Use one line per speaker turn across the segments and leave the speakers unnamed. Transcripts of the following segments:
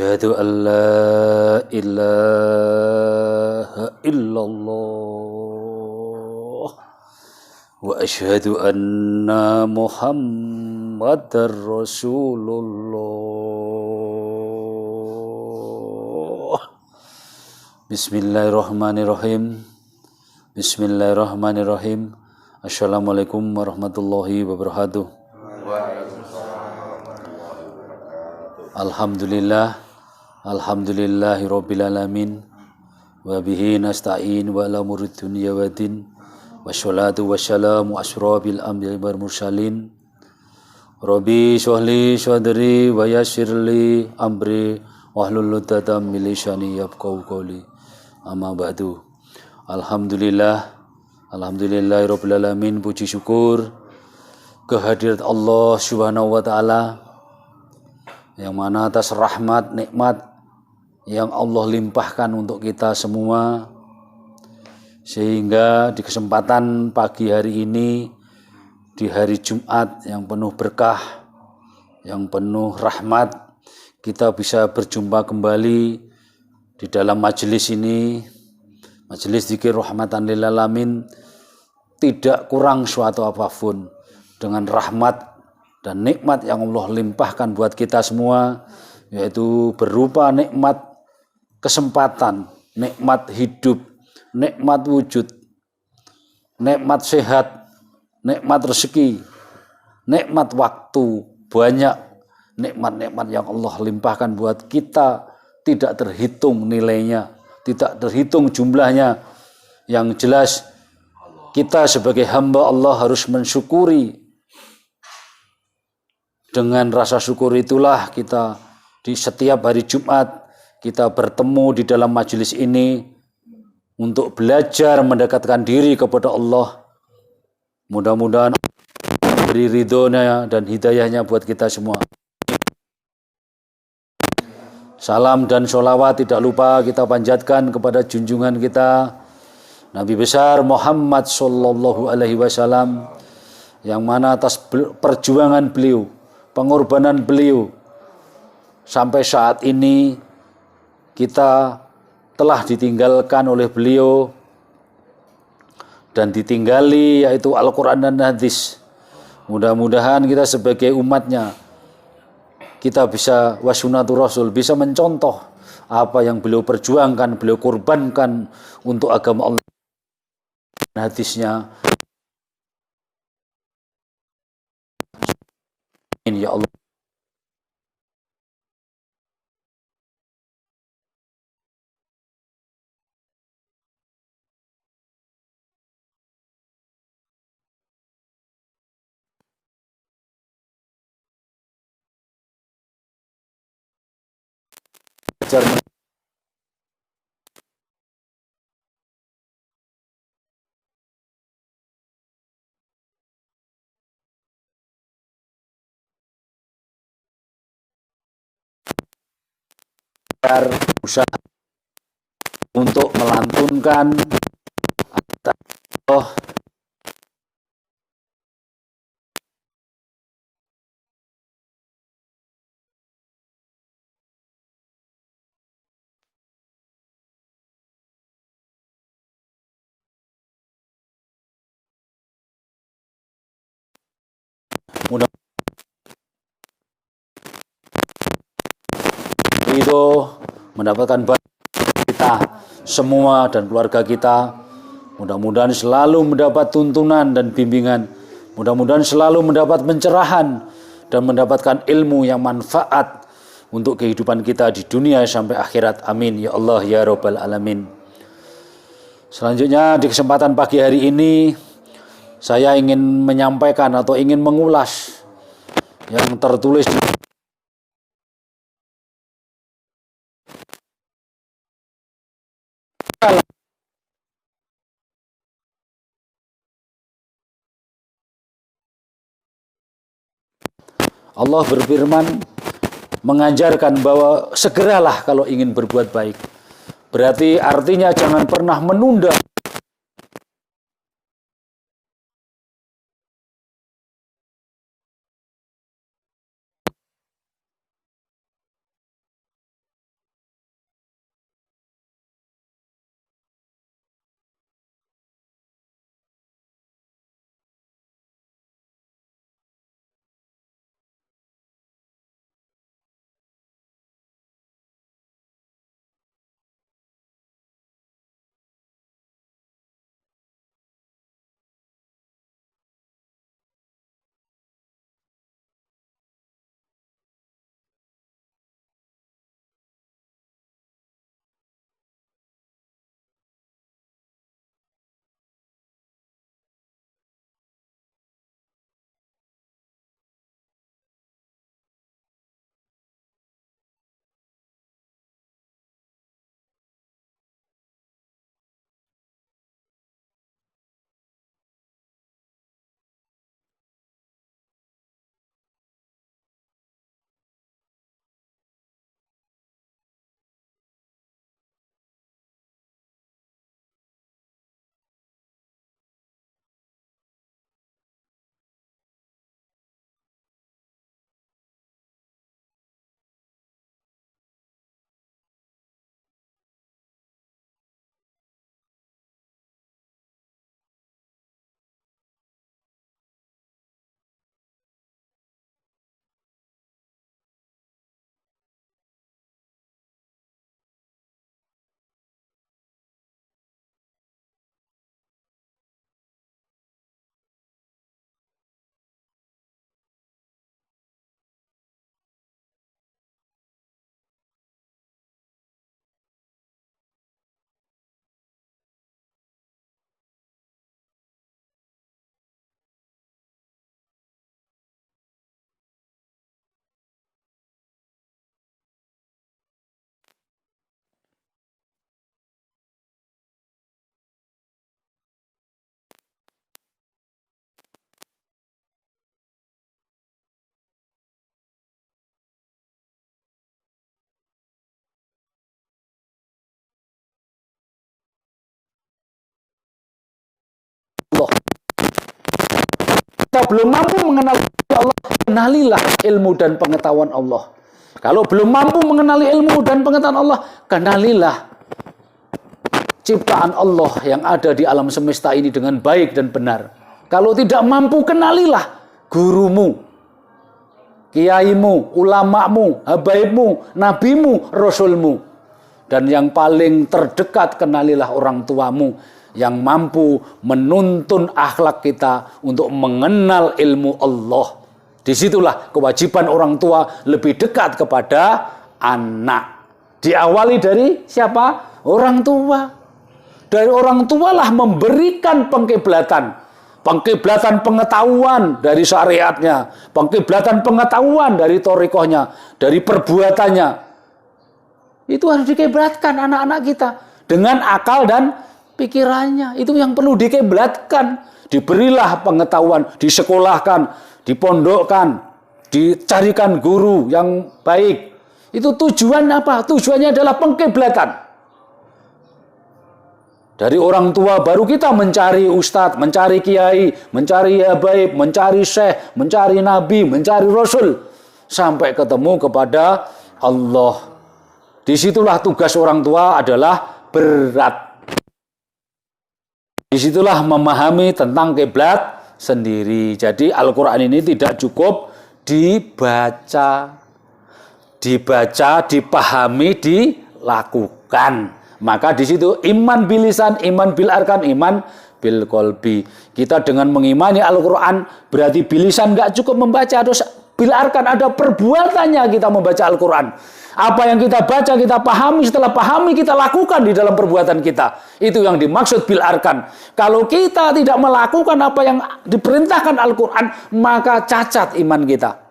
أشهد أن لا إله إلا الله وأشهد أن محمد رسول الله. Bismillahirrahmanirrahim. Bismillahirrahmanirrahim. Assalamualaikum warahmatullahi wabarakatuh. Alhamdulillahi rabbil alamin wa bihi nasta'in wa ala murid dunya wa din wassalatu wassalamu asrabil anbiya'i wal mursalin. Rabbi shrahli sadri wa yassirli amri wahlul 'uqdatam min lisani yafqahu qawli. Amma ba'du. Alhamdulillahi rabbil alamin. Puji syukur kehadirat Allah Subhanahu wa taala yang mana atas rahmat nikmat yang Allah limpahkan untuk kita semua, sehingga di kesempatan pagi hari ini, di hari Jumat yang penuh berkah, yang penuh rahmat, kita bisa berjumpa kembali di dalam majelis ini, majelis zikir rahmatan lil alamin. Tidak kurang suatu apapun dengan rahmat dan nikmat yang Allah limpahkan buat kita semua, yaitu berupa nikmat kesempatan, nikmat hidup, nikmat wujud, nikmat sehat, nikmat rezeki, nikmat waktu. Banyak nikmat-nikmat yang Allah limpahkan buat kita, tidak terhitung nilainya, tidak terhitung jumlahnya. Yang jelas kita sebagai hamba Allah harus mensyukuri. Dengan rasa syukur itulah kita di setiap hari Jumat kita bertemu di dalam majelis ini untuk belajar mendekatkan diri kepada Allah. Mudah-mudahan beri ridhonya dan hidayahnya buat kita semua. Salam dan sholawat tidak lupa kita panjatkan kepada junjungan kita Nabi besar Muhammad sallallahu alaihi wasallam, yang mana atas perjuangan beliau, pengorbanan beliau, sampai saat ini kita telah ditinggalkan oleh beliau dan ditinggali, yaitu Al-Quran dan Hadis. Mudah-mudahan kita sebagai umatnya, kita bisa wasunatul Rasul, bisa mencontoh apa yang beliau perjuangkan, beliau korbankan untuk agama Allah dan hadisnya. Ya Allah. Berusaha untuk melantunkan Allah. Mudah itu mendapatkan kita semua dan keluarga kita. Mudah-mudahan selalu mendapat tuntunan dan bimbingan. Mudah-mudahan selalu mendapat pencerahan dan mendapatkan ilmu yang manfaat untuk kehidupan kita di dunia sampai akhirat. Amin ya Allah ya Rabbal alamin. Selanjutnya di kesempatan pagi hari ini saya ingin menyampaikan atau ingin mengulas yang tertulis Allah berfirman, mengajarkan bahwa segeralah kalau ingin berbuat baik. Berarti artinya jangan pernah menunda kita belum mampu mengenal Allah, kenalilah ilmu dan pengetahuan Allah. Kalau belum mampu mengenali ilmu dan pengetahuan Allah, kenalilah ciptaan Allah yang ada di alam semesta ini dengan baik dan benar. Kalau tidak mampu, kenalilah gurumu, kiaimu, ulamamu, habaibmu, nabimu, rasulmu. Dan yang paling terdekat, kenalilah orang tuamu yang mampu menuntun akhlak kita untuk mengenal ilmu Allah. Disitulah kewajiban orang tua lebih dekat kepada anak. Diawali dari siapa? Orang tua. Dari orang tualah memberikan pengkiblatan pengetahuan dari syariatnya, pengkiblatan pengetahuan dari thariqahnya, dari perbuatannya. Itu harus dikiblatkan anak-anak kita dengan akal dan pikirannya. Itu yang perlu dikiblatkan. Diberilah pengetahuan, disekolahkan, dipondokkan, dicarikan guru yang baik. Itu tujuan apa? Tujuannya adalah pengkiblatan. Dari orang tua baru kita mencari ustadz, mencari kiai, mencari habaib, mencari syekh, mencari nabi, mencari rasul. Sampai ketemu kepada Allah. Disitulah tugas orang tua adalah berat. Disitulah memahami tentang kiblat sendiri. Jadi Al-Quran ini tidak cukup dibaca, dipahami, dilakukan. Maka di situ iman bil lisan, iman bil arkan, iman bil qalbi. Kita dengan mengimani Al-Quran berarti bil lisan nggak cukup membaca, harus bil arkan, ada perbuatannya kita membaca Al-Quran. Apa yang kita baca, kita pahami, setelah pahami kita lakukan di dalam perbuatan kita. Itu yang dimaksud bil arkan. Kalau kita tidak melakukan apa yang diperintahkan Al-Quran, maka cacat iman kita.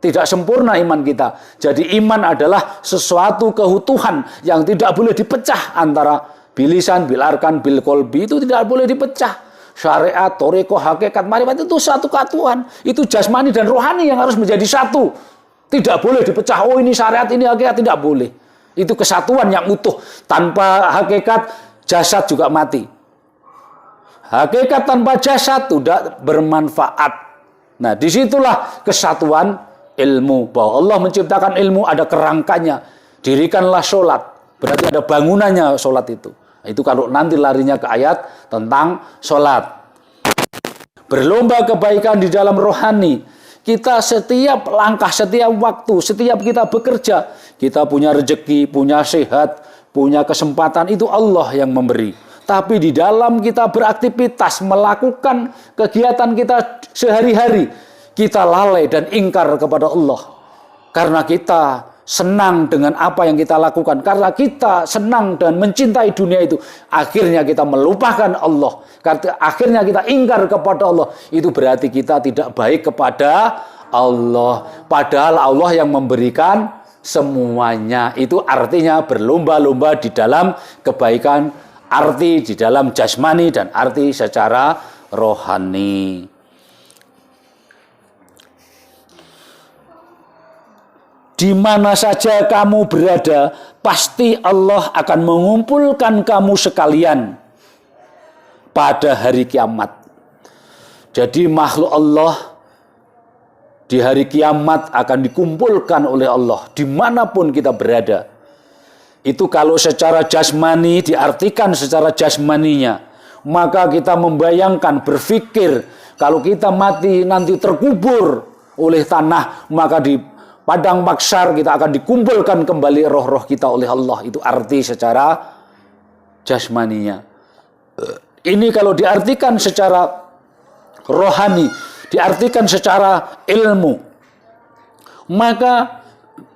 Tidak sempurna iman kita. Jadi iman adalah sesuatu keutuhan yang tidak boleh dipecah antara bilisan, bil arkan, bil qalbi. Itu tidak boleh dipecah. Syariat, thariqah, hakikat, marifat itu satu kesatuan. Itu jasmani dan rohani yang harus menjadi satu. Tidak boleh dipecah. Oh ini syariat, ini hakikat. Tidak boleh. Itu kesatuan yang utuh. Tanpa hakikat, jasad juga mati. Hakikat tanpa jasad tidak bermanfaat. Nah disitulah kesatuan ilmu, bahwa Allah menciptakan ilmu, ada kerangkanya. Dirikanlah sholat, berarti ada bangunannya sholat itu. Itu kalau nanti larinya ke ayat tentang sholat. Berlomba kebaikan di dalam rohani. Kita setiap langkah, setiap waktu, setiap kita bekerja, kita punya rezeki, punya sehat, punya kesempatan, itu Allah yang memberi. Tapi di dalam kita beraktivitas, melakukan kegiatan kita sehari-hari, kita lalai dan ingkar kepada Allah. Karena kita senang dengan apa yang kita lakukan. Karena kita senang dan mencintai dunia itu. Akhirnya kita melupakan Allah. Karena akhirnya kita ingkar kepada Allah. Itu berarti kita tidak baik kepada Allah. Padahal Allah yang memberikan semuanya. Itu artinya berlomba-lomba di dalam kebaikan. Arti di dalam jasmani dan arti secara rohani. Di mana saja kamu berada, pasti Allah akan mengumpulkan kamu sekalian pada hari kiamat. Jadi makhluk Allah di hari kiamat akan dikumpulkan oleh Allah dimanapun kita berada. Itu kalau secara jasmani, diartikan secara jasmaninya. Maka kita membayangkan, berpikir, kalau kita mati nanti terkubur oleh tanah, maka di padang mahsyar kita akan dikumpulkan kembali roh-roh kita oleh Allah. Itu arti secara jasmaninya. Ini kalau diartikan secara rohani, diartikan secara ilmu, maka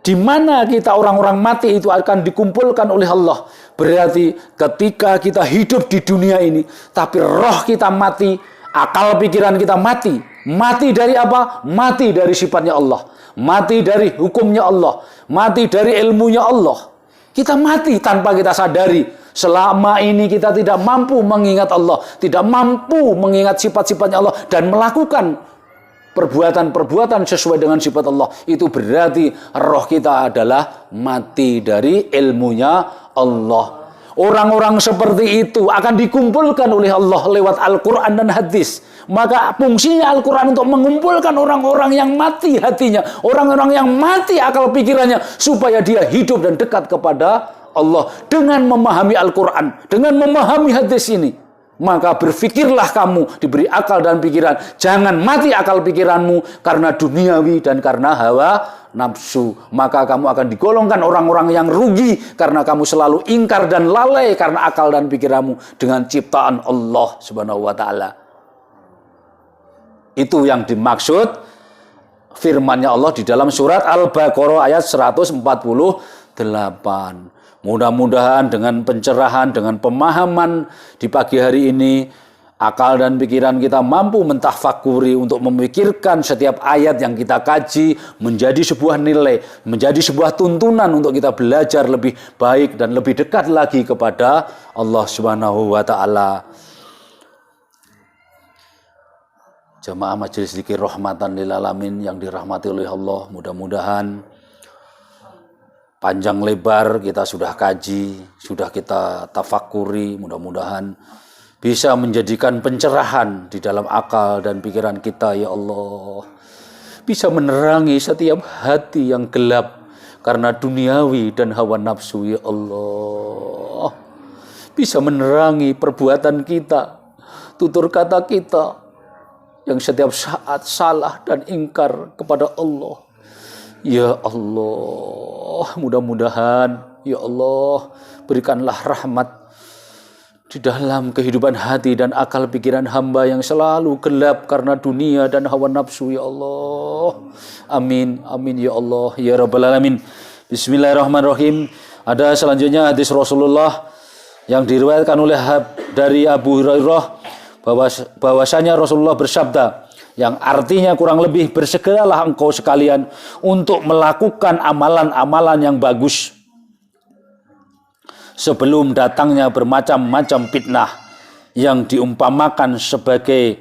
di mana kita orang-orang mati itu akan dikumpulkan oleh Allah. Berarti ketika kita hidup di dunia ini, tapi roh kita mati, akal pikiran kita mati. Mati dari apa? Mati dari sifatnya Allah. Mati dari hukumnya Allah. Mati dari ilmunya Allah. Kita mati tanpa kita sadari. Selama ini kita tidak mampu mengingat Allah. Tidak mampu mengingat sifat-sifatnya Allah. Dan melakukan perbuatan-perbuatan sesuai dengan sifat Allah. Itu berarti roh kita adalah mati dari ilmunya Allah. Orang-orang seperti itu akan dikumpulkan oleh Allah lewat Al-Quran dan hadis. Maka fungsinya Al-Quran untuk mengumpulkan orang-orang yang mati hatinya, orang-orang yang mati akal pikirannya, supaya dia hidup dan dekat kepada Allah dengan memahami Al-Quran, dengan memahami hadis ini. Maka berfikirlah kamu, diberi akal dan pikiran. Jangan mati akal pikiranmu karena duniawi dan karena hawa nafsu. Maka kamu akan digolongkan orang-orang yang rugi karena kamu selalu ingkar dan lalai karena akal dan pikiranmu dengan ciptaan Allah Subhanahu wa taala. Itu yang dimaksud firman-Nya Allah di dalam surat Al-Baqarah ayat 148. Mudah-mudahan dengan pencerahan, dengan pemahaman di pagi hari ini, akal dan pikiran kita mampu mentafakuri untuk memikirkan setiap ayat yang kita kaji menjadi sebuah nilai, menjadi sebuah tuntunan untuk kita belajar lebih baik dan lebih dekat lagi kepada Allah Subhanahu wa taala. Jamaah Majelis Zikir Rahmatan lil Alamin yang dirahmati oleh Allah, mudah-mudahan panjang lebar kita sudah kaji, sudah kita tafakuri, mudah-mudahan bisa menjadikan pencerahan di dalam akal dan pikiran kita, ya Allah. Bisa menerangi setiap hati yang gelap karena duniawi dan hawa nafsu, ya Allah. Bisa menerangi perbuatan kita, tutur kata kita yang setiap saat salah dan ingkar kepada Allah. Ya Allah, mudah-mudahan, ya Allah, berikanlah rahmat di dalam kehidupan hati dan akal pikiran hamba yang selalu gelap karena dunia dan hawa nafsu, ya Allah. Amin, amin, ya Allah, ya Rabbal Alamin. Bismillahirrahmanirrahim. Ada selanjutnya hadis Rasulullah yang diriwayatkan oleh dari Abu Hurairah bahwasanya Rasulullah bersabda, yang artinya kurang lebih, bersegeralah engkau sekalian untuk melakukan amalan-amalan yang bagus sebelum datangnya bermacam-macam fitnah yang diumpamakan sebagai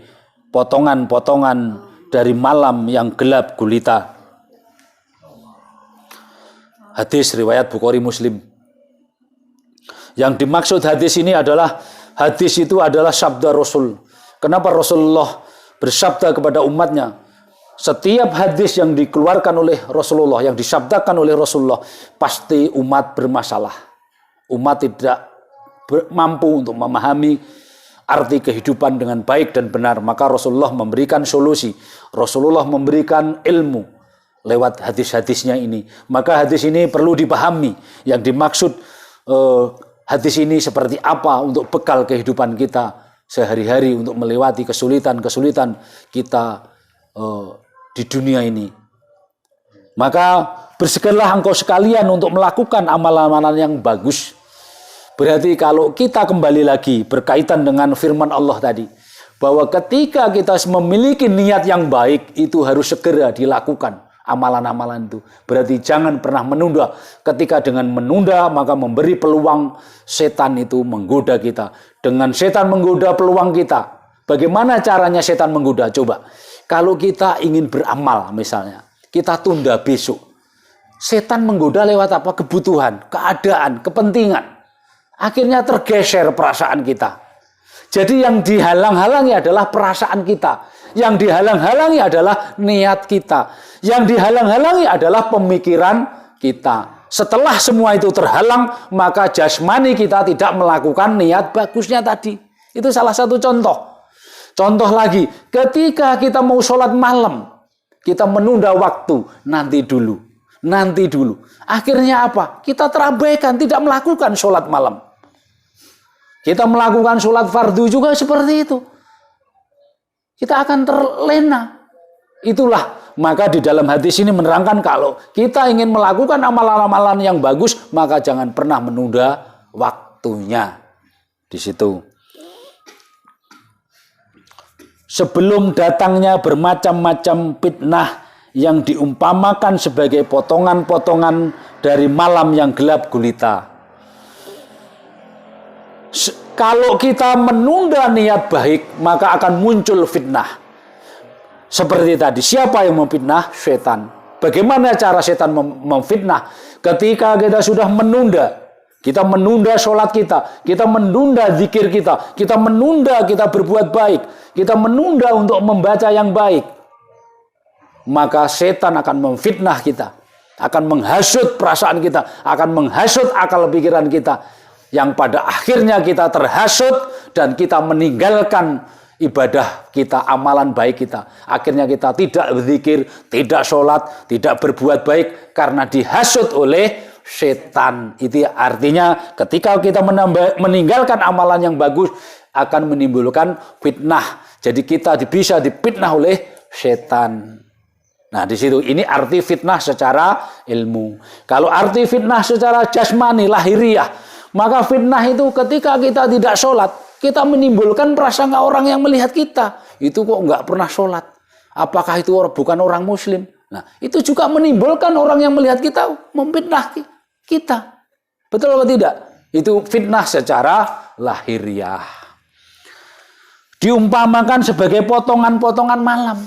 potongan-potongan dari malam yang gelap gulita. Hadis riwayat Bukhari Muslim. Yang dimaksud hadis ini adalah, hadis itu adalah sabda Rasul. Kenapa Rasulullah bersabda kepada umatnya? Setiap hadis yang dikeluarkan oleh Rasulullah, yang disabdakan oleh Rasulullah, pasti umat bermasalah. Umat tidak mampu untuk memahami arti kehidupan dengan baik dan benar. Maka Rasulullah memberikan solusi. Rasulullah memberikan ilmu lewat hadis-hadisnya ini. Maka hadis ini perlu dipahami. Yang dimaksud hadis ini seperti apa untuk bekal kehidupan kita sehari-hari untuk melewati kesulitan-kesulitan kita di dunia ini. Maka bersegeralah engkau sekalian untuk melakukan amalan-amalan yang bagus. Berarti kalau kita kembali lagi berkaitan dengan firman Allah tadi, bahwa ketika kita memiliki niat yang baik, itu harus segera dilakukan amalan-amalan itu. Berarti jangan pernah menunda. Ketika dengan menunda, maka memberi peluang setan itu menggoda kita. Dengan setan menggoda peluang kita, bagaimana caranya setan menggoda? Coba, kalau kita ingin beramal misalnya, kita tunda besok. Setan menggoda lewat apa? Kebutuhan, keadaan, kepentingan. Akhirnya tergeser perasaan kita. Jadi yang dihalang-halangi adalah perasaan kita. Yang dihalang-halangi adalah niat kita. Yang dihalang-halangi adalah pemikiran kita. Setelah semua itu terhalang, maka jasmani kita tidak melakukan niat bagusnya tadi. Itu salah satu contoh. Contoh lagi, ketika kita mau sholat malam, kita menunda waktu, nanti dulu. Akhirnya apa? Kita terabaikan, tidak melakukan sholat malam. Kita melakukan sholat fardu juga seperti itu. Kita akan terlena. Itulah, maka di dalam hadis ini menerangkan kalau kita ingin melakukan amalan-amalan yang bagus, maka jangan pernah menunda waktunya. Di situ. Sebelum datangnya bermacam-macam fitnah yang diumpamakan sebagai potongan-potongan dari malam yang gelap gulita. Kalau kita menunda niat baik, maka akan muncul fitnah. Seperti tadi, siapa yang memfitnah? Setan. Bagaimana cara setan memfitnah? Ketika kita sudah menunda, Kita menunda sholat kita menunda zikir kita menunda kita berbuat baik, kita menunda untuk membaca yang baik. Maka setan akan memfitnah kita, akan menghasut perasaan kita, akan menghasut akal pikiran kita, yang pada akhirnya kita terhasut dan kita meninggalkan ibadah kita, amalan baik kita. Akhirnya kita tidak berzikir, tidak sholat, tidak berbuat baik karena dihasut oleh setan. Itu artinya ketika kita meninggalkan amalan yang bagus akan menimbulkan fitnah. Jadi kita bisa difitnah oleh setan. Nah, di situ ini arti fitnah secara ilmu. Kalau arti fitnah secara jasmani, lahiriah, maka fitnah itu ketika kita tidak sholat, kita menimbulkan prasangka orang yang melihat kita. Itu kok nggak pernah sholat. Apakah itu bukan orang muslim? Nah, itu juga menimbulkan orang yang melihat kita memfitnah kita. Betul atau tidak? Itu fitnah secara lahiriah. Diumpamakan sebagai potongan-potongan malam.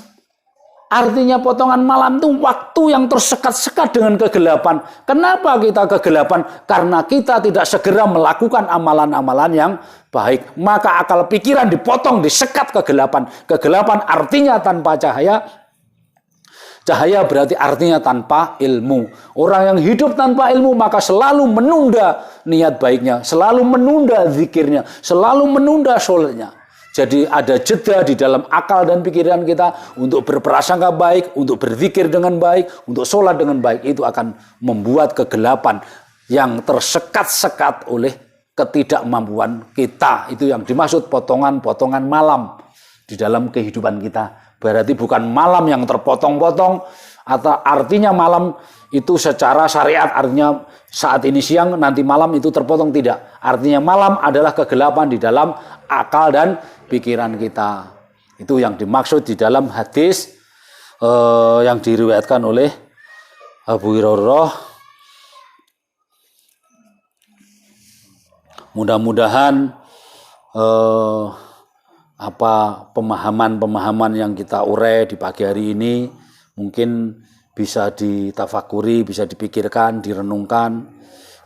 Artinya potongan malam itu waktu yang tersekat-sekat dengan kegelapan. Kenapa kita kegelapan? Karena kita tidak segera melakukan amalan-amalan yang baik. Maka akal pikiran dipotong, disekat kegelapan. Kegelapan artinya tanpa cahaya. Cahaya berarti artinya tanpa ilmu. Orang yang hidup tanpa ilmu maka selalu menunda niat baiknya, selalu menunda zikirnya, selalu menunda sholatnya. Jadi ada jeda di dalam akal dan pikiran kita untuk berprasangka baik, untuk berzikir dengan baik, untuk sholat dengan baik. Itu akan membuat kegelapan yang tersekat-sekat oleh ketidakmampuan kita. Itu yang dimaksud potongan-potongan malam di dalam kehidupan kita. Berarti bukan malam yang terpotong-potong, atau artinya malam itu secara syariat artinya saat ini siang, nanti malam itu terpotong, tidak. Artinya malam adalah kegelapan di dalam akal dan pikiran kita. Itu yang dimaksud di dalam hadis yang diriwayatkan oleh Abu Hurairah. Mudah-mudahan pemahaman-pemahaman yang kita urai di pagi hari ini mungkin bisa ditafakuri, bisa dipikirkan, direnungkan,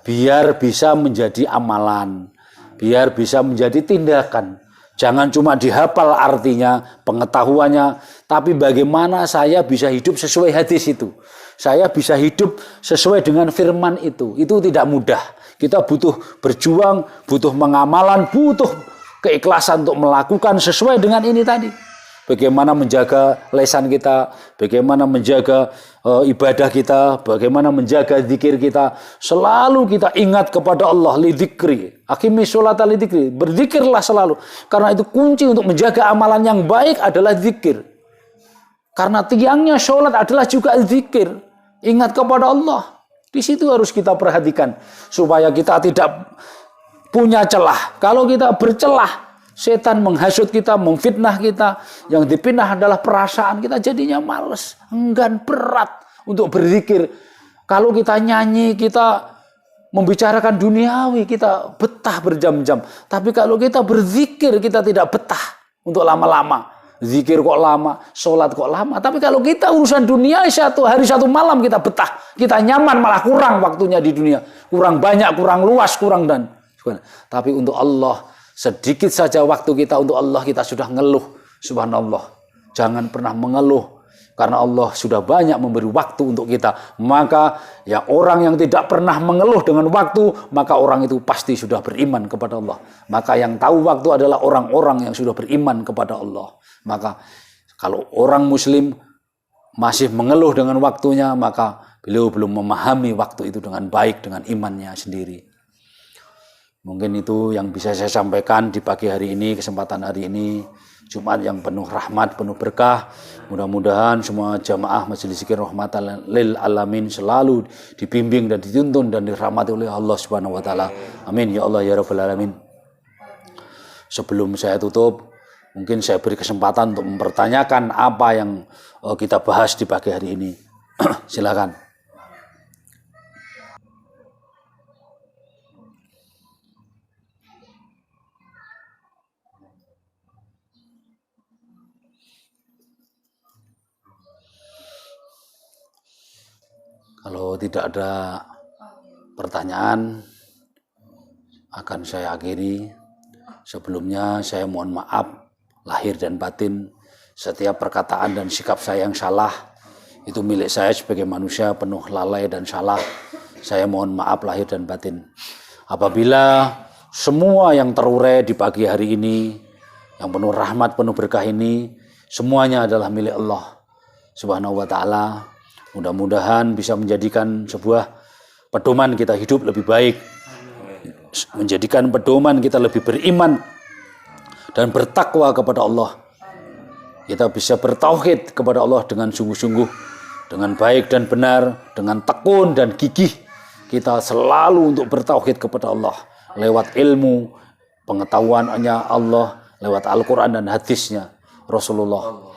biar bisa menjadi amalan, biar bisa menjadi tindakan. Jangan cuma dihafal artinya, pengetahuannya, tapi bagaimana saya bisa hidup sesuai hadis itu. Saya bisa hidup sesuai dengan firman itu. Itu tidak mudah. Kita butuh berjuang, butuh mengamalan, butuh keikhlasan untuk melakukan sesuai dengan ini tadi. Bagaimana menjaga lisan kita, bagaimana menjaga ibadah kita, bagaimana menjaga zikir kita. Selalu kita ingat kepada Allah, lidzikri. Aqimis sholata lidzikri. Berzikirlah selalu. Karena itu kunci untuk menjaga amalan yang baik adalah zikir. Karena tiangnya sholat adalah juga zikir. Ingat kepada Allah. Di situ harus kita perhatikan. Supaya kita tidak punya celah. Kalau kita bercelah, setan menghasut kita, memfitnah kita. Yang dipitnah adalah perasaan kita, jadinya males, enggan, berat untuk berzikir. Kalau kita nyanyi, kita membicarakan duniawi, kita betah berjam-jam. Tapi kalau kita berzikir, kita tidak betah untuk lama-lama. Zikir kok lama, sholat kok lama. Tapi kalau kita urusan dunia, satu hari satu malam kita betah. Kita nyaman, malah kurang waktunya di dunia. Kurang banyak, kurang luas, kurang dan. Tapi untuk Allah, sedikit saja waktu kita untuk Allah, kita sudah ngeluh. Subhanallah. Jangan pernah mengeluh. Karena Allah sudah banyak memberi waktu untuk kita. Maka ya orang yang tidak pernah mengeluh dengan waktu, maka orang itu pasti sudah beriman kepada Allah. Maka yang tahu waktu adalah orang-orang yang sudah beriman kepada Allah. Maka kalau orang muslim masih mengeluh dengan waktunya, maka beliau belum memahami waktu itu dengan baik, dengan imannya sendiri. Mungkin itu yang bisa saya sampaikan di pagi hari ini, kesempatan hari ini. Jumat yang penuh rahmat, penuh berkah. Mudah-mudahan semua jamaah Majelis Zikir Rahmatan lil Alamin selalu dibimbing dan dituntun dan dirahmati oleh Allah Subhanahu wa taala. Amin ya Allah ya Rabbal Alamin. Sebelum saya tutup, mungkin saya beri kesempatan untuk mempertanyakan apa yang kita bahas di pagi hari ini. Silakan. Kalau tidak ada pertanyaan, akan saya akhiri. Sebelumnya saya mohon maaf lahir dan batin. Setiap perkataan dan sikap saya yang salah itu milik saya sebagai manusia penuh lalai dan salah. Saya mohon maaf lahir dan batin. Apabila semua yang terurai di pagi hari ini, yang penuh rahmat, penuh berkah ini, semuanya adalah milik Allah Subhanahu wa ta'ala. Mudah-mudahan bisa menjadikan sebuah pedoman kita hidup lebih baik, menjadikan pedoman kita lebih beriman dan bertakwa kepada Allah. Kita bisa bertauhid kepada Allah dengan sungguh-sungguh, dengan baik dan benar, dengan tekun dan gigih. Kita selalu untuk bertauhid kepada Allah lewat ilmu, pengetahuannya Allah, lewat Al-Quran dan hadisnya Rasulullah.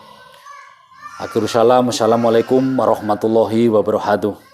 Akhirul salam, assalamualaikum warahmatullahi wabarakatuh.